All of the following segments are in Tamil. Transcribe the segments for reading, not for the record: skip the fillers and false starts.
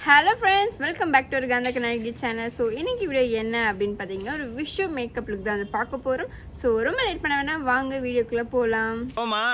Hello friends, welcome back to our Gaandhakannazhagi channel. So இன்னைக்கு வீடியோ என்ன அப்படினு பாத்தீங்கன்னா ஒரு விஷு மேக்கப் லுக் தான் பார்க்க போறோம். So ரொம்ப லேட் பண்ண வேணாம், வாங்க வீடியோக்குள்ள போலாம். போமா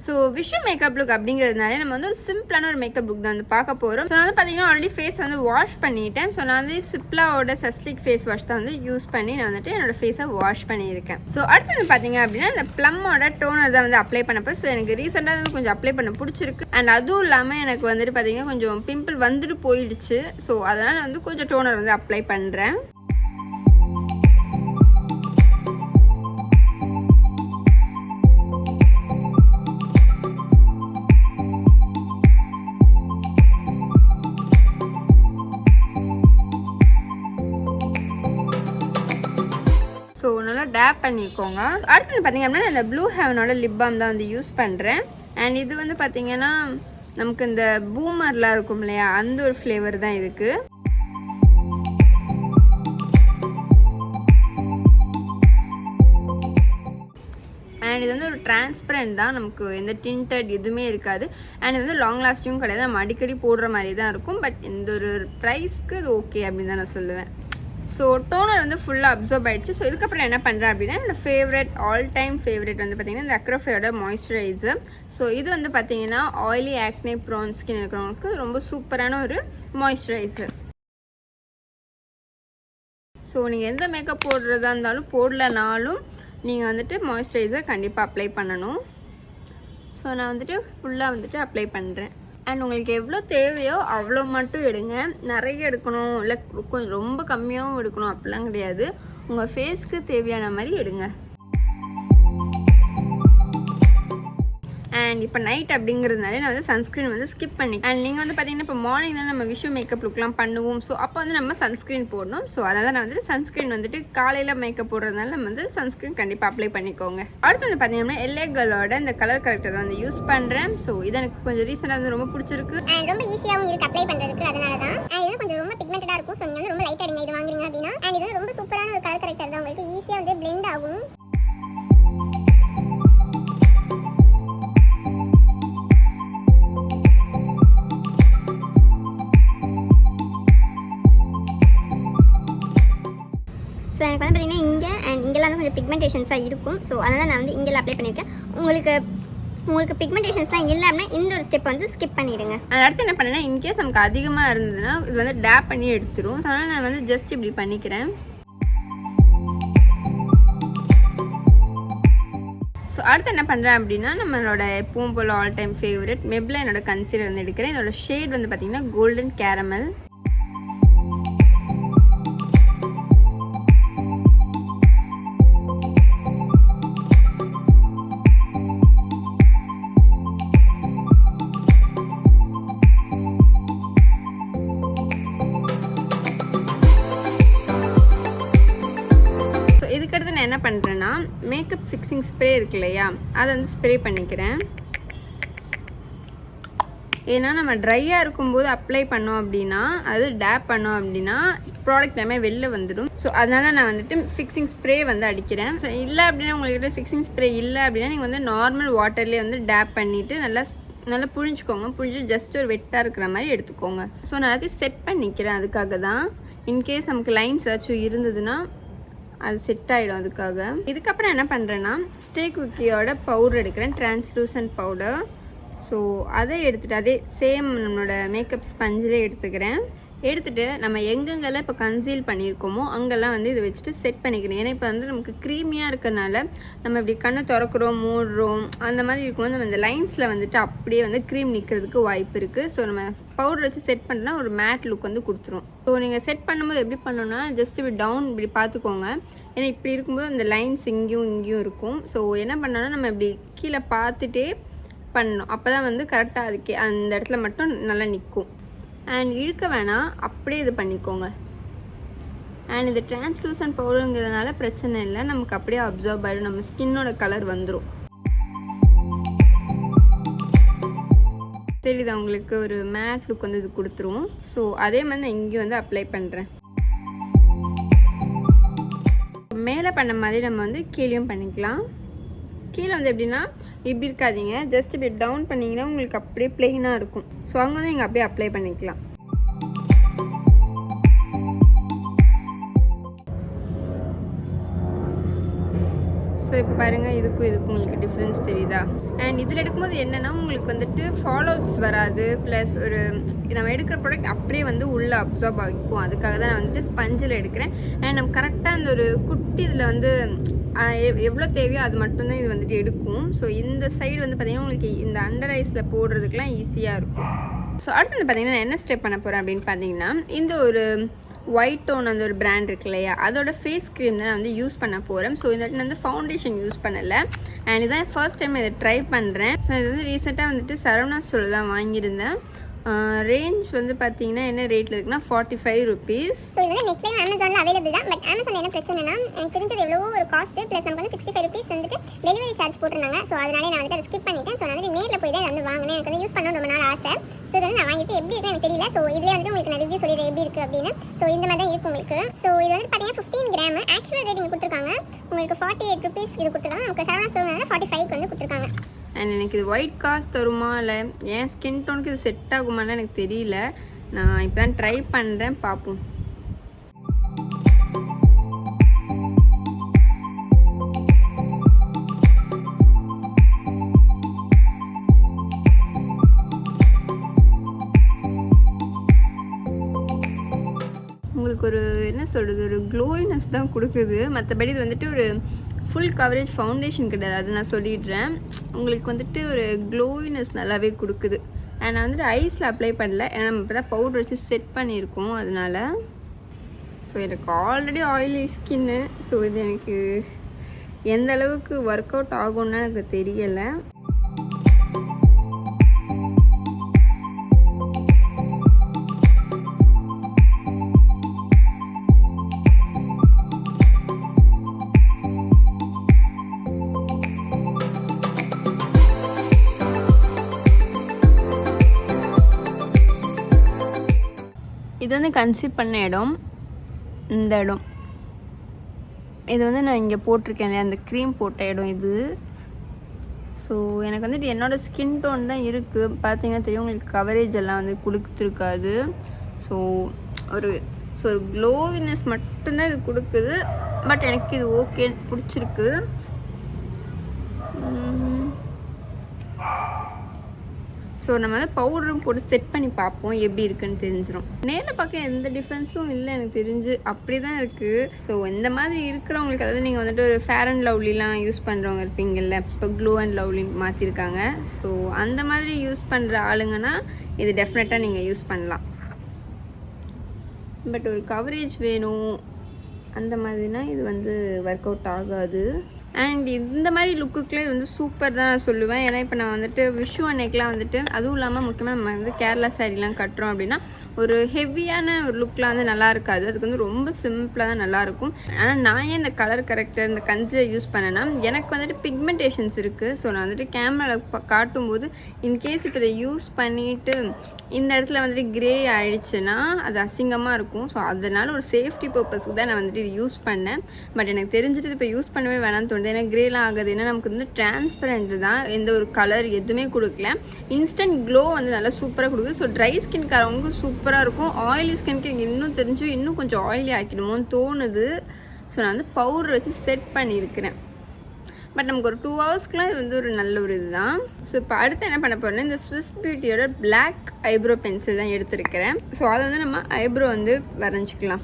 ஸோ விஷு மேக்கப் லுக் அப்படிங்கிறதுனால நம்ம வந்து ஒரு சிம்பிளான ஒரு மேக்கப் லுக் தான் வந்து பார்க்க போகிறோம். ஸோ நான் வந்து பார்த்தீங்கன்னா ஆல்ரெடி ஃபேஸ் வந்து வாஷ் பண்ணிட்டேன். ஸோ நான் வந்து சிப்லாவோட சஸ்லிக் ஃபேஸ் வாஷ் தான் வந்து யூஸ் பண்ணி நான் வந்துட்டு என்னோட ஃபேஸை வாஷ் பண்ணியிருக்கேன். ஸோ அடுத்து வந்து பார்த்தீங்க அப்படின்னா இந்த ப்ளம்மோட டோனர் தான் வந்து அப்ளை பண்ண போகிறேன். ஸோ எனக்கு ரீசெண்டாக வந்து கொஞ்சம் அப்ளை பண்ண பிடிச்சிருக்கு. அண்ட் அதுவும் இல்லாமல் எனக்கு வந்துட்டு பார்த்தீங்கன்னா கொஞ்சம் பிம்பிள் வந்துட்டு போயிடுச்சு. ஸோ அதனால் வந்து கொஞ்சம் டோனர் வந்து அப்ளை பண்ணுறேன். ஸோ நல்லா டேப் பண்ணிக்கோங்க. அடுத்து பார்த்தீங்க அப்படின்னா இந்த ப்ளூ ஹெவனோட லிப் பாம் தான் வந்து யூஸ் பண்ணுறேன். அண்ட் இது வந்து பார்த்தீங்கன்னா நமக்கு இந்த பூமர்லாம் இருக்கும் இல்லையா, அந்த ஒரு ஃப்ளேவர் தான் இதுக்கு. அண்ட் இது வந்து ஒரு டிரான்ஸ்பரண்ட் தான், நமக்கு எந்த டிண்டட் எதுவுமே இருக்காது. அண்ட் இது வந்து லாங் லாஸ்டிங்கும் கிடையாது, நம்ம அடிக்கடி போடுற மாதிரி தான் இருக்கும். பட் இந்த ஒரு ப்ரைஸ்க்கு இது ஓகே அப்படின்னு தான் நான் சொல்லுவேன். ஸோ டோனர் வந்து ஃபுல்லாக அப்சர்வ் ஆகிடுச்சு. ஸோ இதுக்கப்புறம் என்ன பண்ணுறேன் அப்படின்னா என்னோடய ஃபேவரட் ஆல் டைம் ஃபேவரட் வந்து பார்த்திங்கன்னா இந்த அக்ரோஃபையோட மாய்ஸ்சரைசர். ஸோ இது வந்து பார்த்திங்கன்னா ஆயிலி ஆக்னே ப்ரான் ஸ்கின் இருக்கிறவங்களுக்கு ரொம்ப சூப்பரான ஒரு மாய்ஸ்சரைசர். ஸோ நீங்கள் எந்த மேக்கப் போடுறதா இருந்தாலும் போடலனாலும் நீங்கள் வந்துட்டு மாய்ஸ்சரைசர் கண்டிப்பாக அப்ளை பண்ணணும். ஸோ நான் வந்துட்டு ஃபுல்லாக வந்துட்டு அப்ளை பண்ணுறேன். அண்ட் உங்களுக்கு எவ்வளோ தேவையோ அவ்வளோ மட்டும் எடுங்க. நிறைய எடுக்கணும் இல்லை கொஞ்சம் ரொம்ப கம்மியாகவும் எடுக்கணும் அப்படிலாம் கிடையாது. உங்கள் ஃபேஸ்க்கு தேவையான மாதிரி எடுங்க. அண்ட் இப்போ நைட் அப்படிங்கிறதுனால நான் வந்து சன்ஸ்க்ரீன் வந்து ஸ்கிப் பண்ணி. அண்ட் நீங்கள் வந்து பார்த்தீங்கன்னா இப்போ மார்னிங் தான் நம்ம விஷு மேக்கப் லுக்லாம் பண்ணுவோம். ஸோ அப்போ வந்து நம்ம சன்ஸ்க்ரீன் போடணும். ஸோ அதனால் நான் வந்துட்டு சன்ஸ்க்ரீன் வந்துட்டு காலையில் மேக்கப் போடுறதுனால நம்ம வந்து சன்ஸ்க்ரீன் கண்டிப்பாக அப்ளை பண்ணிக்கோங்க. அடுத்து வந்து பார்த்தீங்கன்னா எல்ஏகளோட இந்த கலர் கரெக்டர் வந்து யூஸ் பண்ணுறேன். ஸோ இது எனக்கு கொஞ்சம் ரீசெண்டாக வந்து ரொம்ப பிடிச்சிருக்கு. அண்ட் ரொம்ப ஈஸியாகவும் இருக்குது அப்ளை பண்ணுறதுக்கு. அதனால தான் இது கொஞ்சம் ரொம்ப பிக்மெண்டடாக இருக்கும். ஸோ நீங்கள் வந்து ரொம்ப லைட்டாக எடுங்க இது வாங்குறீங்க அப்படின்னா. அண்ட் இது ரொம்ப சூப்பரான ஒரு கலர் கரெக்டர் தான், உங்களுக்கு ஈஸியாக வந்து பிளெண்ட் ஆகும். ஸோ எனக்கு வந்து பார்த்தீங்கன்னா இங்கே அண்ட் இங்கெல்லாம் வந்து கொஞ்சம் பிக்மெண்டேஷன்ஸாக இருக்கும். ஸோ அதனால் நான் வந்து இங்கெல்லாம் அப்ளை பண்ணியிருக்கேன். உங்களுக்கு பிக்மெண்டேஷன்ஸ்லாம் இல்லை அப்படின்னா இந்த ஒரு ஸ்டெப் வந்து ஸ்கிப் பண்ணிவிடுங்க. அடுத்து என்ன பண்ணேன்னா இன்கேஸ் நமக்கு அதிகமாக இருந்ததுன்னா இது வந்து டேப் பண்ணி எடுத்துரும். ஸோ அதனால் நான் வந்து ஜஸ்ட் இப்படி பண்ணிக்கிறேன். ஸோ அடுத்து என்ன பண்ணுறேன் அப்படின்னா நம்மளோட எப்பவும் போல் ஆல் டைம் ஃபேவரட் மெப்லைனோட கன்சீலர் வந்து எடுக்கிறேன். இதோட ஷேட் வந்து பார்த்திங்கன்னா கோல்டன் கேரமல். இதுக்கடுத்து நான் என்ன பண்ணுறேன்னா மேக்கப் ஃபிக்ஸிங் ஸ்ப்ரே இருக்கு இல்லையா, அதை வந்து ஸ்ப்ரே பண்ணிக்கிறேன். ஏன்னா நம்ம ட்ரையாக இருக்கும்போது அப்ளை பண்ணோம் அப்படின்னா அது டேப் பண்ணோம் அப்படின்னா ப்ராடக்ட் எல்லாமே வெளில வந்துடும். ஸோ அதனால நான் வந்துட்டு ஃபிக்ஸிங் ஸ்ப்ரே வந்து அடிக்கிறேன். ஸோ இல்லை அப்படின்னா உங்கள்கிட்ட ஃபிக்ஸிங் ஸ்ப்ரே இல்லை அப்படின்னா நீங்கள் வந்து நார்மல் வாட்டர்லேயே வந்து டேப் பண்ணிவிட்டு நல்லா புழிஞ்சிக்கோங்க. புழிஞ்சு ஜஸ்ட் ஒரு வெட்டாக இருக்கிற மாதிரி எடுத்துக்கோங்க. ஸோ நான் ஏதாச்சும் செட் பண்ணிக்கிறேன். அதுக்காக தான் இன்கேஸ் நமக்கு லைன்ஸ் ஏதாச்சும் இருந்ததுன்னா அது செட் ஆகிடும். அதுக்காக இதுக்கப்புறம் என்ன பண்ணுறேன்னா ஸ்டேக் குக்கியோட பவுடர் எடுக்கிறேன், டிரான்ஸ்லூசன்ட் பவுடர். ஸோ அதை எடுத்துகிட்டு அதே சேம் நம்மளோட மேக்கப் ஸ்பஞ்சிலே எடுத்துக்கிறேன். எடுத்துகிட்டு நம்ம எங்கெங்கெல்லாம் இப்போ கன்சீல் பண்ணியிருக்கோமோ அங்கெல்லாம் வந்து இதை வச்சுட்டு செட் பண்ணிக்கிறேன். ஏன்னா இப்போ வந்து நமக்கு க்ரீமியாக இருக்கிறனால நம்ம இப்படி கண்ணை திறக்கிறோம் மூடுறோம் அந்த மாதிரி இருக்கும்போது நம்ம இந்த லைன்ஸில் வந்துட்டு அப்படியே வந்து க்ரீம் நிற்கிறதுக்கு வாய்ப்பு இருக்குது. ஸோ நம்ம பவுடர் வச்சு செட் பண்ணா ஒரு மேட் லுக் வந்து கொடுத்துரும். ஸோ நீங்கள் செட் பண்ணும்போது எப்படி பண்ணணும்னா ஜஸ்ட் இப்படி டவுன் இப்படி பார்த்துக்கோங்க. ஏன்னா இப்படி இருக்கும்போது அந்த லைன்ஸ் இங்கேயும் இருக்கும். ஸோ என்ன பண்ணோன்னா நம்ம இப்படி கீழே பார்த்துட்டே பண்ணணும். அப்போ தான் வந்து கரெக்டாக அதுக்கு அந்த இடத்துல மட்டும் நல்லா நிற்கும். அண்ட் இழுக்க வேணாம், அப்படியே இது பண்ணிக்கோங்க. அண்ட் இது டிரான்ஸ்லூசன்ட் பவுடருங்கிறதுனால பிரச்சனை இல்லை, நமக்கு அப்படியே அப்சர்வ் ஆகிடும், நம்ம ஸ்கின்னோட கலர் வந்துடும். தெரியுது உங்களுக்கு ஒரு மேட் லுக் வந்து இது கொடுத்துரும். ஸோ அதே மாதிரி நான் இங்கே வந்து அப்ளை பண்ணுறேன். மேலே பண்ண மாதிரி நம்ம வந்து கீழேயும் பண்ணிக்கலாம். கீழே வந்து எப்படின்னா இப்படி இருக்காதீங்க, ஜஸ்ட் இப்படி டவுன் பண்ணிங்கன்னா உங்களுக்கு அப்படியே ப்ளெயினாக இருக்கும். ஸோ அங்கே வந்து நீங்கள் அப்படியே அப்ளை பண்ணிக்கலாம். ஸோ இப்போ பாருங்கள், இதுக்கும் உங்களுக்கு டிஃப்ரென்ஸ் தெரியுதா? அண்ட் இதில் எடுக்கும்போது என்னென்னா உங்களுக்கு வந்துட்டு ஃபாலோஅப்ஸ் வராது, ப்ளஸ் ஒரு நம்ம எடுக்கிற ப்ராடக்ட் அப்படியே வந்து உள்ளே அப்சார்ப் ஆகிக்கும். அதுக்காக தான் நான் வந்துட்டு ஸ்பஞ்சில் எடுக்கிறேன். அண்ட் நம்ம கரெக்டாக அந்த ஒரு குட்டி இதில் வந்து எவ்வளோ தேவையோ அது மட்டும்தான் இது வந்துட்டு எடுக்கும். ஸோ இந்த சைடு வந்து பார்த்திங்கன்னா உங்களுக்கு இந்த அண்டர் ஐஸில் போடுறதுக்கெலாம் ஈஸியாக இருக்கும். ஸோ அடுத்து வந்து பார்த்திங்கன்னா நான் என்ன ஸ்டெப் பண்ண போகிறேன் அப்படின்னு பார்த்தீங்கன்னா, இந்த ஒரு ஒயிட் டோன் அந்த ஒரு பிராண்ட் இருக்கு இல்லையா, அதோட ஃபேஸ் க்ரீம் தான் நான் வந்து யூஸ் பண்ண போகிறேன். ஸோ இந்த வந்து ஃபவுண்டேஷன் யூஸ் பண்ணலை. அண்ட் இதான் ஃபர்ஸ்ட் டைம் இதை ட்ரை பண்ணுறேன். ஸோ இது வந்து ரீசெண்டாக வந்துட்டு சரவணா ஸ்டோரில் தான் வாங்கியிருந்தேன். ரேஞ்ச் வந்து பார்த்தீங்கன்னா என்ன ரேட்டில் இருக்குன்னா 45 rupees. ஸோ இது வந்து நெட்லேயும் அமேசானில் அவைலபிள் தான். பட் அமேசானில் என்ன பிரச்சனைனா எனக்கு தெரிஞ்சது எவ்வளவோ ஒரு காஸ்ட்டு ப்ளஸ் நமக்கு வந்து 65 rupees வந்துட்டு டெலிவரி சார்ஜ் போட்டிருந்தாங்க. ஸோ அதனாலே நான் வந்துட்டு அதை ஸ்கிப் பண்ணிட்டேன். ஸோ நான் வந்து நேரில் போய் தான் வந்து வாங்கினேன். எனக்கு வந்து யூஸ் பண்ணணும் ரொம்ப நாள் ஆசை. ஸோ இது வந்து நான் வாங்கிட்டு எப்படி இருக்குன்னு எனக்கு தெரியல. ஸோ இதிலே வந்து உங்களுக்கு நான் ரிவ்யூ சொல்லிடுறேன் எப்படி இருக்குது அப்படின்னு. ஸோ இந்த மாதிரி தான் இருக்கும் உங்களுக்கு. ஸோ இது வந்து பார்த்தீங்கன்னா 15 கிராம் ஆக்சுவல் ரேட்டிங் கொடுத்துருக்காங்க. உங்களுக்கு 48 rupees இது கொடுத்துருக்காங்க. நமக்கு சரவணா ஸ்டோர் 45 வந்து கொடுத்துருக்காங்க. அண்ட் எனக்கு இது ஒயிட் காஸ்ட் தருமா இல்லை என் ஸ்கின் டோனுக்கு இது செட் ஆகுமான்னு எனக்கு தெரியல. நான் இப்போ தான் ட்ரை பண்ணுறேன், பார்ப்போம். உங்களுக்கு ஒரு என்ன சொல்கிறது, ஒரு க்ளோயினஸ் தான் கொடுக்குது. மற்றபடி இது வந்துட்டு ஒரு ஃபுல் கவரேஜ் ஃபவுண்டேஷன் கிடையாது, அது நான் சொல்லிடுறேன். உங்களுக்கு வந்துட்டு ஒரு க்ளோவினஸ் நல்லாவே கொடுக்குது. அண்ட் நான் வந்துட்டு ஐஸில் அப்ளை பண்ணல, ஏன்னா நம்ம இப்போ தான் பவுடர் வச்சு செட் பண்ணியிருக்கோம் அதனால். ஸோ எனக்கு ஆல்ரெடி ஆயிலி ஸ்கின்னு. ஸோ இது எனக்கு எந்த அளவுக்கு ஒர்க் அவுட் ஆகும்னு எனக்கு தெரியலை. இது வந்து கன்சீவ் பண்ண இடம், இந்த இடம் இது வந்து நான் இங்கே போட்டிருக்கேன் இல்லையா, அந்த க்ரீம் போட்ட இடம் இது. ஸோ எனக்கு வந்துட்டு என்னோடய ஸ்கின் டோன் தான் இருக்குது. பார்த்தீங்கன்னா தெரியும் உங்களுக்கு கவரேஜ் எல்லாம் வந்து கொடுத்துருக்காது. ஸோ ஒரு க்ளோவினஸ் மட்டும்தான் இது கொடுக்குது. பட் எனக்கு இது ஓகே, பிடிச்சிருக்கு. ஸோ நம்ம வந்து பவுடரும் போட்டு செட் பண்ணி பார்ப்போம், எப்படி இருக்குன்னு தெரிஞ்சிடும். நேரில் பார்க்க எந்த டிஃப்ரென்ஸும் இல்லை எனக்கு தெரிஞ்சு, அப்படி தான் இருக்குது. ஸோ இந்த மாதிரி இருக்கிறவங்களுக்கு, அதாவது நீங்கள் வந்துட்டு ஒரு ஃபேர் அண்ட் லவ்லிலாம் யூஸ் பண்ணுறவங்க இருப்பீங்கள்ல, இப்போ க்ளோ அண்ட் லவ்லி மாற்றிருக்காங்க. ஸோ அந்த மாதிரி யூஸ் பண்ணுற ஆளுங்கன்னா இது டெஃபினட்டாக நீங்கள் யூஸ் பண்ணலாம். பட் ஒரு கவரேஜ் வேணும் அந்த மாதிரினா இது வந்து ஒர்க் அவுட் ஆகாது. அண்ட் இந்த மாதிரி லுக்குக்குள்ளே இது வந்து சூப்பர் தான் நான் சொல்லுவேன். ஏன்னா இப்போ நான் வந்துட்டு விஷு அன்னைக்கெலாம் வந்துட்டு, அதுவும் இல்லாமல் முக்கியமாக நம்ம வந்து கேரளா சாரீலாம் கட்டுறோம் அப்படின்னா ஒரு ஹெவியான ஒரு லுக்கில் வந்து நல்லா இருக்காது. அதுக்கு வந்து ரொம்ப சிம்பிளாக தான் நல்லாயிருக்கும். ஆனால் நான் ஏன் இந்த கலர் கரெக்டர் இந்த கன்சிலர் யூஸ் பண்ணேன்னா, எனக்கு வந்துட்டு பிக்மெண்டேஷன்ஸ் இருக்குது. ஸோ நான் வந்துட்டு கேமராவில் காட்டும்போது இன்கேஸ் இப்போ இதை யூஸ் பண்ணிவிட்டு இந்த இடத்துல வந்துட்டு க்ரே ஆகிடுச்சுன்னா அது அசிங்கமாக இருக்கும். ஸோ அதனால் ஒரு சேஃப்டி பர்பஸ்க்கு தான் நான் வந்துட்டு இது யூஸ் பண்ணேன். பட் எனக்கு தெரிஞ்சுட்டு இப்போ யூஸ் பண்ணவே வேணாம்னு தோணுது. ஏன்னா க்ரேலாம் ஆகுது. ஏன்னா நமக்கு வந்து டிரான்ஸ்பரண்ட் தான், எந்த ஒரு கலர் எதுவுமே கொடுக்கல. இன்ஸ்டன்ட் க்ளோ வந்து நல்லா சூப்பராக கொடுக்குது. ஸோ ட்ரை ஸ்கின்காரவங்க சூப்பராக இருக்கும். ஆயிலி ஸ்கின்க்கு எனக்கு இன்னும் தெரிஞ்சு இன்னும் கொஞ்சம் ஆயிலி ஆக்கிடுமோன்னு தோணுது. ஸோ நான் வந்து பவுடர் வச்சு செட் பண்ணியிருக்கிறேன். பட் நமக்கு ஒரு 2 ஹவர்ஸ்க்குலாம் இது வந்து ஒரு நல்ல ஒரு இது தான். ஸோ இப்போ அடுத்து என்ன பண்ண போகிறேன்னா, இந்த ஸ்விஸ் பியூட்டியோட பிளாக் ஐப்ரோ பென்சில் தான் எடுத்துருக்கிறேன். ஸோ அதை வந்து நம்ம ஐப்ரோ வந்து வரைஞ்சிக்கலாம்.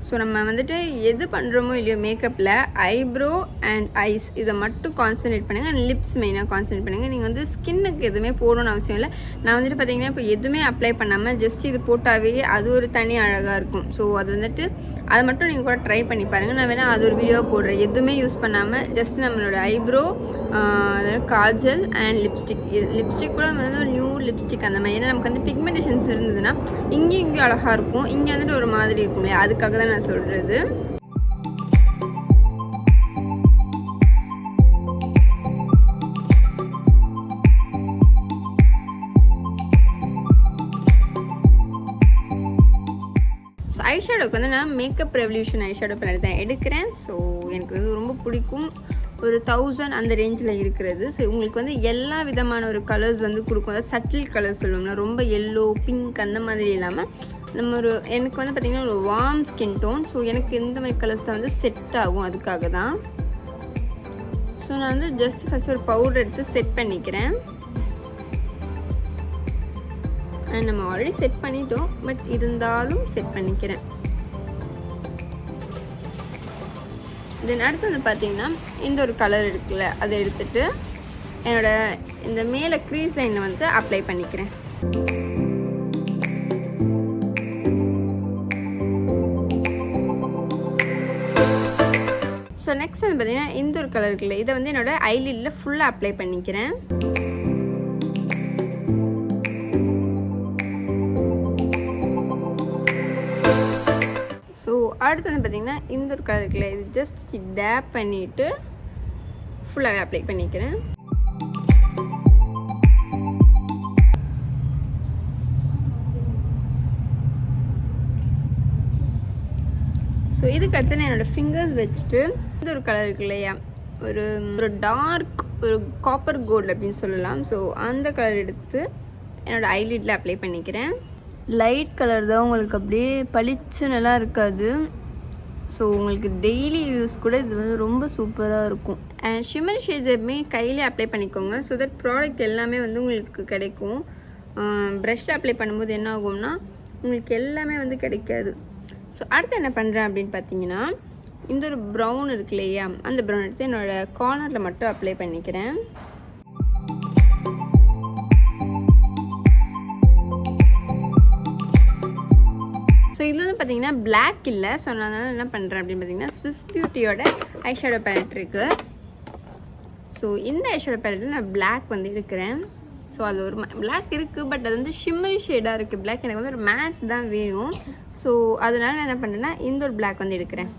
ஸோ நம்ம வந்துட்டு எது பண்ணுறோமோ இல்லையோ மேக்கப்பில் ஐப்ரோ அண்ட் ஐஸ் இதை மட்டும் கான்சன்ட்ரேட் பண்ணுங்கள். அண்ட் லிப்ஸ் மெயினாக கான்சன்ட்ரேட் பண்ணுங்கள். நீங்கள் வந்து ஸ்கின்னுக்கு எதுவுமே போடணும்னு அவசியம் இல்லை. நான் வந்துட்டு பார்த்திங்கன்னா இப்போ எதுவுமே அப்ளை பண்ணாமல் ஜஸ்ட் இது போட்டாவே அது ஒரு தனி அழகாக இருக்கும். ஸோ அது வந்துட்டு அதை மட்டும் நீங்கள் கூட ட்ரை பண்ணி பாருங்கள். நான் வேணால் அது ஒரு வீடியோ போடுறேன். எதுவுமே யூஸ் பண்ணாமல் ஜஸ்ட் நம்மளோட ஐப்ரோ, அதாவது காஜல் அண்ட் லிப்ஸ்டிக் கூட வந்து ஒரு நியூ லிப்ஸ்டிக் அந்த மாதிரி. ஏன்னா நமக்கு வந்து பிக்மெண்டேஷன்ஸ் இருந்ததுன்னா இங்கேயும் அழகாக இருக்கும், இங்கே வந்துட்டு ஒரு மாதிரி இருக்கும் இல்லையா, அதுக்காக தான் நான் சொல்கிறது. ஐஷேடோக்கு வந்து நான் மேக்கப் ரெவல்யூஷன் ஐஷேடோ பேலட் தான் எடுக்கிறேன். ஸோ எனக்கு இது ரொம்ப பிடிக்கும். ஒரு 1000 அந்த ரேஞ்சில் இருக்கிறது. ஸோ உங்களுக்கு வந்து எல்லா விதமான ஒரு கலர்ஸ் வந்து கொடுக்கும். அதாவது சட்டில் கலர் சொல்லுவோம்னா, ரொம்ப எல்லோ பிங்க் அந்த மாதிரி இல்லாமல் நம்ம எனக்கு வந்து பார்த்திங்கன்னா ஒரு வார்ம் ஸ்கின் டோன். ஸோ எனக்கு இந்த மாதிரி கலர்ஸ் தான் வந்து செட் ஆகும். அதுக்காக தான். ஸோ நான் வந்து ஜஸ்ட் ஃபஸ்ட் ஒரு பவுடர் எடுத்து செட் பண்ணிக்கிறேன். அண்ட் நம்ம ஆல்ரெடி செட் பண்ணிட்டோம், பட் இருந்தாலும் செட் பண்ணிக்கிறேன். தென் அடுத்து வந்து பார்த்திங்கன்னா இந்த ஒரு கலர் இருக்குல்ல, அதை எடுத்துகிட்டு என்னோடய இந்த மேலே க்ரீஸ் லைனில் வந்து அப்ளை பண்ணிக்கிறேன். ஸோ நெக்ஸ்ட் வந்து பார்த்திங்கன்னா இந்த ஒரு கலர் இருக்குல்ல, இதை வந்து என்னோடய ஐலிடில் ஃபுல்லாக அப்ளை பண்ணிக்கிறேன். ஸோ அடுத்து வந்து பார்த்திங்கன்னா இந்த ஒரு கலர் இருக்குல்ல, இது ஜஸ்ட் டேப் பண்ணிவிட்டு ஃபுல்லாகவே அப்ளை பண்ணிக்கிறேன். ஸோ இதுக்கு அடுத்து நான் என்னோடய ஃபிங்கர்ஸ் வச்சுட்டு இந்த ஒரு கலர் இருக்கு இல்லையா, ஒரு டார்க் ஒரு காப்பர் கோல்டு அப்படின்னு சொல்லலாம். ஸோ அந்த கலர் எடுத்து என்னோடய ஐலிடில் அப்ளை பண்ணிக்கிறேன். லைட் கலர் தான், உங்களுக்கு அப்படியே பளிச்சு நல்லா இருக்காது. ஸோ உங்களுக்கு டெய்லி யூஸ் கூட இது வந்து ரொம்ப சூப்பராக இருக்கும். அண்ட் ஷிம்மர் ஷேட்ஸ் எப்பவுமே கையிலே அப்ளை பண்ணிக்கோங்க. ஸோ தட் ப்ராடக்ட் எல்லாமே வந்து உங்களுக்கு கிடைக்கும். ப்ரஷில் அப்ளை பண்ணும்போது என்ன ஆகும்னா உங்களுக்கு எல்லாமே வந்து கிடைக்காது. ஸோ அடுத்து என்ன பண்ணுறேன் அப்படின்னு பார்த்தீங்கன்னா இந்த ஒரு ப்ரௌன் இருக்கு இல்லையா, அந்த ப்ரௌன் எடுத்து என்னோடய கார்னரில் மட்டும் அப்ளை பண்ணிக்கிறேன். ஸோ இதில் வந்து பார்த்திங்கன்னா பிளாக் இல்லை. ஸோ நான் என்ன பண்ணுறேன் அப்படின்னு பார்த்தீங்கன்னா ஸ்விஸ் பியூட்டியோட ஐஷேடோ பேலட் இருக்குது. ஸோ இந்த ஐஷேடோ பேலட்டில் நான் பிளாக் வந்து எடுக்கிறேன். ஸோ அது ஒரு பிளாக் இருக்குது, பட் அது வந்து ஷிம்மரி ஷேடாக இருக்குது பிளாக். எனக்கு வந்து ஒரு மேட் தான் வேணும். ஸோ அதனால் நான் என்ன பண்ணுறேன்னா இந்த ஒரு பிளாக் வந்து எடுக்கிறேன்.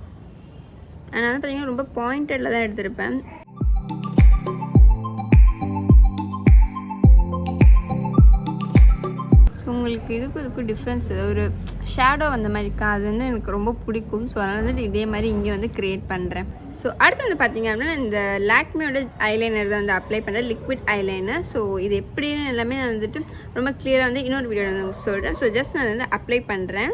நான் வந்து பார்த்திங்கன்னா ரொம்ப பாயிண்டடில் தான் எடுத்திருப்பேன். ஸோ உங்களுக்கு இதுக்கும் டிஃப்ரென்ஸ் ஒரு ஷேடோ அந்த மாதிரி இருக்கா, அது வந்து எனக்கு ரொம்ப பிடிக்கும். ஸோ அதனால் வந்துட்டு இதே மாதிரி இங்கே வந்து க்ரியேட் பண்ணுறேன். ஸோ அடுத்து வந்து பார்த்திங்க அப்படின்னா இந்த லாக்மியோட ஐலைனர் தான் வந்து அப்ளை பண்ணுறேன், லிக்விட் ஐலைனர். ஸோ இது எப்படின்னு எல்லாமே நான் வந்துட்டு ரொம்ப கிளியராக வந்து இன்னொரு வீடியோ வந்து சொல்கிறேன். ஸோ ஜஸ்ட் நான் வந்து அப்ளை பண்ணுறேன்.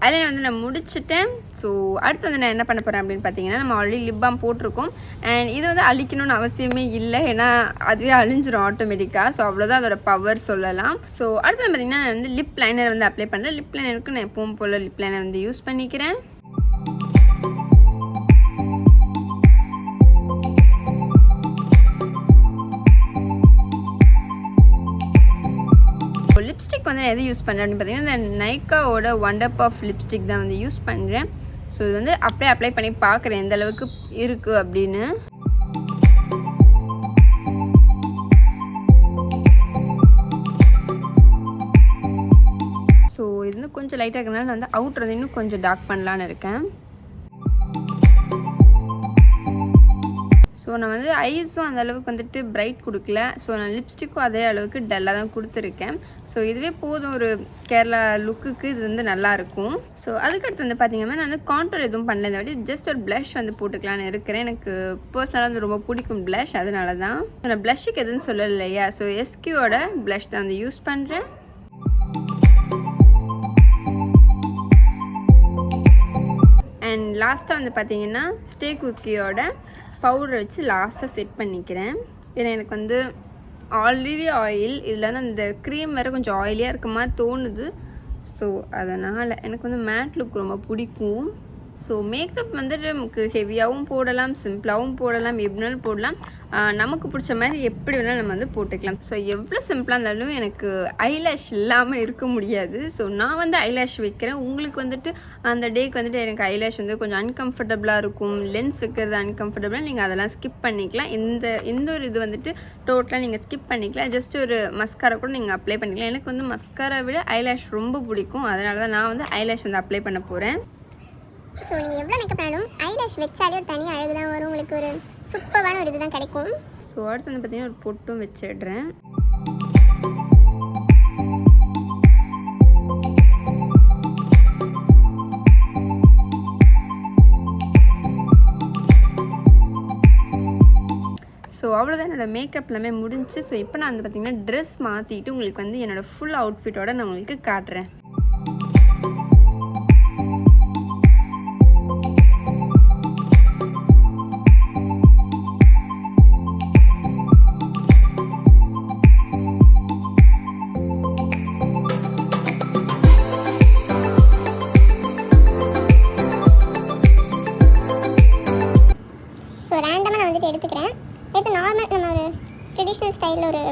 ஐலைனர் வந்து நான் முடிச்சுட்டேன். ஸோ அடுத்து வந்து நான் என்ன பண்ண போகிறேன் அப்படின்னு பார்த்தீங்கன்னா நம்ம ஆல்ரெடி லிப் பாம் போட்டிருக்கோம். அண்ட் இது வந்து அழிக்கணும்னு அவசியமே இல்லை, ஏன்னா அதுவே அழிஞ்சிரும் ஆட்டோமேட்டிக்காக. ஸோ அவ்வளோதான் அதோட பவர் சொல்லலாம். ஸோ அடுத்து பார்த்தீங்கன்னா நான் வந்து லிப் லைனர் வந்து அப்ளை பண்ணுறேன். லிப் லைனருக்கு நான் எப்பவும் போல் லிப் லைனர் வந்து யூஸ் பண்ணிக்கிறேன். லிப்ஸ்டிக் வந்து எது யூஸ் பண்ணுறேன் அப்படின்னு பார்த்தீங்கன்னா இந்த நைக்காவோட ஒண்டர் பஃப் லிப்ஸ்டிக் தான் வந்து யூஸ் பண்ணுறேன். ஸோ இது வந்து அப்படியே அப்ளை பண்ணி பார்க்குறேன் எந்த அளவுக்கு இருக்குது அப்படின்னு. ஸோ இது வந்து கொஞ்சம் லைட்டாக இருக்கிறதுனால நான் வந்து அவுட்டர் வந்து இன்னும் கொஞ்சம் டார்க் பண்ணலான்னு இருக்கேன். ஸோ நான் வந்து ஐஸும் அந்த அளவுக்கு வந்துட்டு பிரைட் கொடுக்கல. ஸோ நான் லிப்ஸ்டிக்கும் அதே அளவுக்கு டல்லாக தான் கொடுத்துருக்கேன். ஸோ இதுவே போதும், ஒரு கேரளா லுக்குக்கு இது வந்து நல்லாயிருக்கும். ஸோ அதுக்கடுத்து வந்து பார்த்திங்கன்னா நான் வந்து கான்டூர் எதுவும் பண்ணல, இந்த வாட்டி ஜஸ்ட் ஒரு ப்ளஷ் வந்து போட்டுக்கலான்னு இருக்கிறேன். எனக்கு பர்சனலாக வந்து ரொம்ப பிடிக்கும் ப்ளஷ், அதனால தான். நான் ப்ளஷ்ஷுக்கு எதுன்னு சொல்லலை இல்லையா. ஸோ எஸ்கியூவோட ப்ளஷ் தான் வந்து யூஸ் பண்ணுறேன். அண்ட் லாஸ்ட்டாக வந்து பார்த்திங்கன்னா ஸ்டே குக்கியோட பவுடர் வச்சு லாஸ்ட்டாக செட் பண்ணிக்கிறேன். ஏன்னா எனக்கு வந்து ஆல்ரெடி ஆயில், இதில் வந்து அந்த க்ரீம் வேறு கொஞ்சம் ஆயிலியாக இருக்க மாதிரி தோணுது. ஸோ அதனால் எனக்கு வந்து மேட் லுக் ரொம்ப பிடிக்கும். ஸோ மேக்கப் வந்துட்டு நமக்கு ஹெவியாகவும் போடலாம், சிம்பிளாகவும் போடலாம், எப்படினாலும் போடலாம். நமக்கு பிடிச்ச மாதிரி எப்படி வேணாலும் நம்ம வந்து போட்டுக்கலாம். ஸோ எவ்வளோ சிம்பிளாக இருந்தாலும் எனக்கு ஐலேஷ் இல்லாமல் இருக்க முடியாது. ஸோ நான் வந்து ஐலேஷ் வைக்கிறேன். உங்களுக்கு வந்துட்டு அந்த டேக்கு வந்துட்டு எனக்கு ஐலேஷ் வந்து கொஞ்சம் அன்கம்ஃபர்டபுளாக இருக்கும், லென்ஸ் வைக்கிறது அன்கம்ஃபர்டபுளாக, நீங்கள் அதெல்லாம் ஸ்கிப் பண்ணிக்கலாம். இந்த ஒரு இது வந்துட்டு டோட்டலாக நீங்கள் ஸ்கிப் பண்ணிக்கலாம். ஜஸ்ட் ஒரு மஸ்காரா கூட நீங்கள் அப்ளை பண்ணிக்கலாம். எனக்கு வந்து மஸ்காரா விட ஐலேஷ் ரொம்ப பிடிக்கும். அதனால தான் நான் வந்து ஐலேஷ் வந்து அப்ளை பண்ண போகிறேன். ஸோ நீங்கள் எவ்வளோ மேக்கப் பண்ணாலும் ஐலேஷ் வச்சாலே ஒரு தனி அழகு தான் வரும், உங்களுக்கு ஒரு சூப்பரான ஒரு இது தான் கிடைக்கும். ஸோ அடுத்து வந்து பார்த்திங்கன்னா ஒரு பொட்டும் வச்சிடுறேன். ஸோ அவ்வளோதான் என்னோடய மேக்கப் எல்லாமே முடிஞ்சு. ஸோ இப்போ நான் வந்து பார்த்திங்கன்னா ட்ரெஸ் மாற்றிட்டு உங்களுக்கு வந்து என்னோடய ஃபுல் அவுட்ஃபிட்டோட நான் உங்களுக்கு காட்டுறேன். ஸோ ரேண்டமாக நான் வந்துட்டு எடுத்துக்கிறேன். எடுத்து நார்மல் நம்ம ஒரு ட்ரெடிஷ்னல் ஸ்டைலில் ஒரு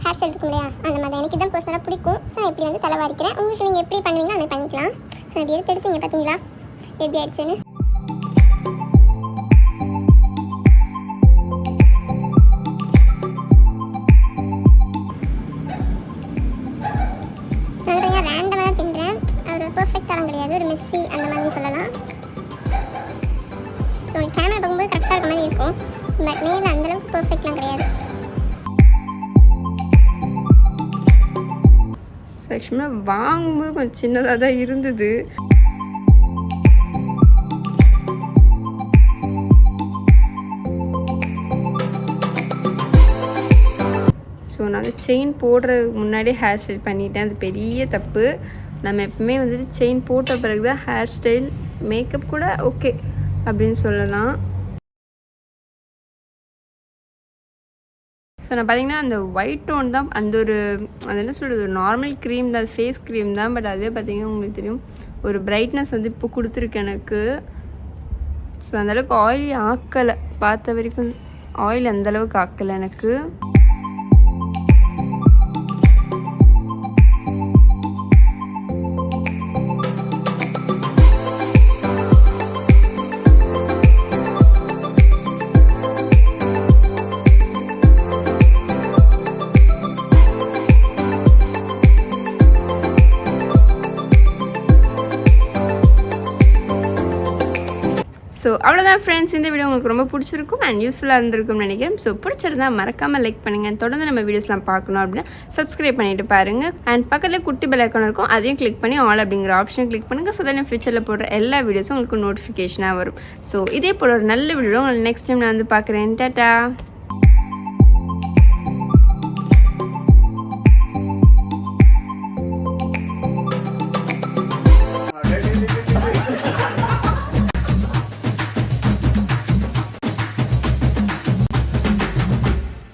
ஹேர் ஸ்டைல் இருக்கும் இல்லையா, அந்த மாதிரி எனக்கு இதான் பர்சனலாக பிடிக்கும். ஸோ நான் இப்படி வந்து தலை வாரிக்கிறேன். உங்களுக்கு நீங்கள் எப்படி பண்ணுவீங்களோ அதை பண்ணிக்கலாம். ஸோ இப்படி எடுத்துங்க, பார்த்தீங்களா எப்படி ஆயிடுச்சுன்னு. ஸோ வந்து பார்த்தீங்கன்னா ரேண்டமாக தான் பின்னுறேன். ஒரு பர்ஃபெக்டாக கிடையாது, ஒரு மெஸ்ஸி அந்த மாதிரி சொல்லலாம். ஸோ கேமரா பார்க்கும்போது கரெக்டாக இருக்க மாதிரி இருக்கும், பட் நேரில் அந்தளவுக்கு பர்ஃபெக்ட்லாம் கிடையாது. ஸோ ஆக்சுவலாக வாங்கும்போது கொஞ்சம் சின்னதாக தான் இருந்தது. ஸோ நான் வந்து செயின் போடுறதுக்கு முன்னாடி ஹேர் ஸ்டைல் பண்ணிட்டேன். அது பெரிய தப்பு. நம்ம எப்பவுமே வந்துட்டு செயின் போட்ட பிறகு தான் ஹேர் ஸ்டைல், மேக்கப் கூட ஓகே அப்படின்னு சொல்லலாம். ஸோ நான் பார்த்திங்கன்னா அந்த ஒயிட் டோன் தான், அந்த ஒரு அது என்ன சொல்கிறது, ஒரு நார்மல் க்ரீம் தான், ஃபேஸ் க்ரீம் தான். பட் அதுவே பார்த்திங்கன்னா உங்களுக்கு தெரியும் ஒரு பிரைட்னஸ் வந்து இப்போ கொடுத்துருக்கு எனக்கு. ஸோ அந்தளவுக்கு ஆயிலி ஆக்கலை, பார்த்த வரைக்கும் ஆயில் அந்தளவுக்கு ஆக்கலை எனக்கு. ஸோ அவ்வளோதான் ஃப்ரெண்ட்ஸ், இந்த வீடியோ உங்களுக்கு ரொம்ப பிடிச்சிருக்கும் அண்ட் யூஸ்ஃபுல்லாக இருந்திருக்கும்னு நினைக்கிறேன். ஸோ பிடிச்சிருந்தா மறக்காமல் லைக் பண்ணுங்கள். தொடர்ந்து நம்ம வீடியோஸ்லாம் பார்க்கணும் அப்படின்னா சப்ஸ்கிரைப் பண்ணிவிட்டு பாருங்கள். அண்ட் பக்கத்தில் குட்டி பெல் ஐக்கான் இருக்கும், அதையும் கிளிக் பண்ணி ஆல் அப்படிங்கிற ஆப்ஷனை கிளிக் பண்ணுங்கள். ஸோ தான் ஃபியூச்சரில் போடுற எல்லா வீடியோஸும் உங்களுக்கு நோட்டிஃபிகேஷனாக வரும். ஸோ இதே போல் ஒரு நல்ல வீடியோ உங்களுக்கு நெக்ஸ்ட் டைம் நான் வந்து பார்க்குறேன். டாட்டா.